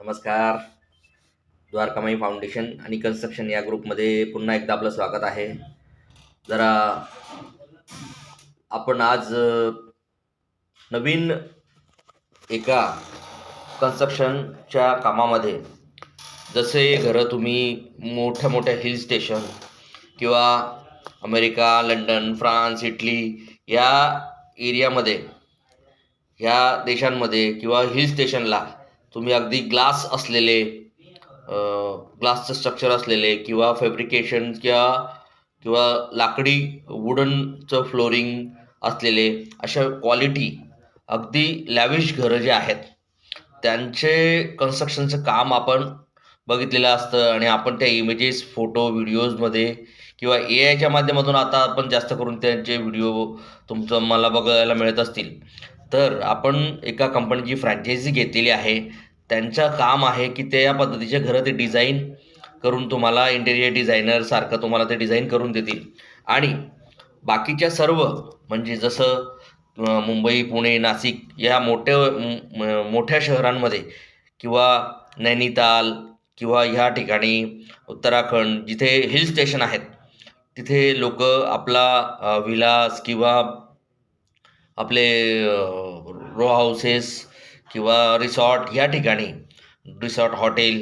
नमस्कार. द्वारकामाई फाउंडेशन आणि कन्स्ट्रक्शन या ग्रुपमध्ये पुन्हा एकदा आपलं स्वागत आहे. जरा आपण आज नवीन एका कन्स्ट्रक्शनच्या कामामध्ये, जसे घरं तुम्ही मोठ्या मोठ्या हिल स्टेशन किंवा अमेरिका, लंडन, फ्रान्स, इटली या एरियामध्ये, ह्या देशांमध्ये किंवा हिल स्टेशनला तुम्ही अगदी ग्लास असलेले, ग्लासचं स्ट्रक्चर असलेले किंवा फॅब्रिकेशन किंवा किंवा लाकडी वुडनचं फ्लोरिंग असलेले अशा क्वालिटी अगदी लॅविश घरं जे आहेत त्यांचे कन्स्ट्रक्शनचं काम आपण बघितलेलं असतं. आणि आपण त्या इमेजेस, फोटो, व्हिडिओजमध्ये किंवा AI च्या माध्यमातून आता आपण जास्त करून त्यांचे व्हिडिओ मला बघायला मिळत असतील. तर आपण एका कंपनीची फ्रँचायझी घेतलेली आहे. त्यांचं काम आहे की ते या पद्धतीचे घरं ते डिझाईन करून तुम्हाला इंटेरियर डिझायनरसारखं तुम्हाला ते डिझाईन करून देतील. आणि बाकीच्या सर्व म्हणजे जसं मुंबई, पुणे, नाशिक या मोठ्या शहरांमध्ये किंवा नैनिताल किंवा ह्या ठिकाणी उत्तराखंड जिथे हिल स्टेशन आहेत, तिथे लोक आपला विलास किंवा आपले रो हाऊसेस किंवा रिसॉर्ट या ठिकाणी, रिसॉर्ट हॉटेल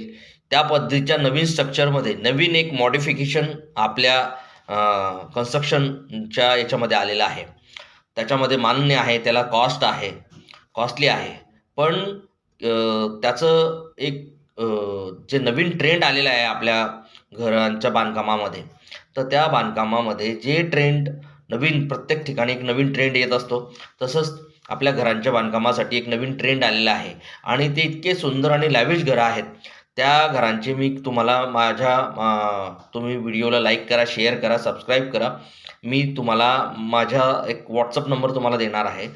त्या पद्धतीच्या नवीन स्ट्रक्चरमध्ये नवीन एक मॉडिफिकेशन आपल्या कन्स्ट्रक्शनच्या याच्यामध्ये आलेलं आहे. त्याच्यामध्ये मान्य आहे, त्याला कॉस्ट आहे, कॉस्टली आहे. पण त्याचं एक जे नवीन ट्रेंड आलेलं आहे आपल्या घरांच्या बांधकामामध्ये, तर त्या बांधकामामध्ये जे ट्रेंड नवीन प्रत्येक ठिकाणी एक नवीन ट्रेंड येत असतो, तसंच आपल्या घरांच्या बांधकामासाठी एक नवीन ट्रेंड आलेला आहे. आणि ते इतके सुंदर आणि लॅविश घरं आहेत. त्या घरांचे मी तुम्हाला तुम्ही व्हिडिओला लाईक करा, शेअर करा, सबस्क्राईब करा. मी तुम्हाला माझा एक व्हॉट्सअप नंबर तुम्हाला देणार आहे.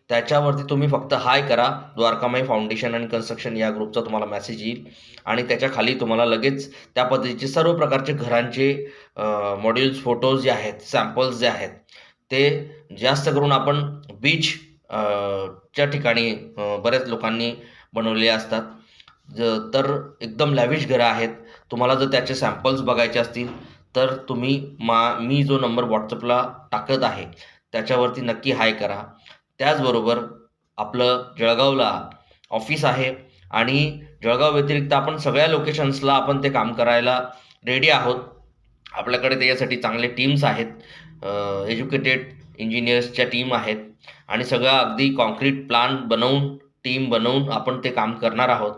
त्याच्यावरती तुम्ही फक्त हाय करा. द्वारकामाई फाउंडेशन आणि कन्स्ट्रक्शन या ग्रुपचा तुम्हाला मेसेज येईल आणि त्याच्या खाली तुम्हाला लगेच त्या पद्धतीचे सर्व प्रकारचे घरांचे मॉड्यूल्स, फोटोज जे आहेत, सॅम्पल्स जे आहेत, ते जास्त करून आपण बीच च्या ठिकाणी बऱ्याच लोकांनी बनवलेले असतात. तर एकदम लॅविश घरं आहेत. तुम्हाला जर त्याचे सॅम्पल्स बघायचे असतील तर तुम्ही मी जो नंबर व्हॉट्सअपला टाकत आहे त्याच्यावरती नक्की हाय करा. त्याचबरोबर आपलं जळगावला ऑफिस आहे आणि जळगाव व्यतिरिक्त आपण सगळ्या लोकेशन्सला आपण ते काम करायला रेडी आहोत. आपल्याकडे त्याच्यासाठी चांगले टीम्स आहेत, एज्युकेटेड इंजिनियर्सच्या टीम आहेत आणि सगळं अगदी कॉन्क्रीट प्लान बनवून, टीम बनवून आपण ते काम करणार आहोत.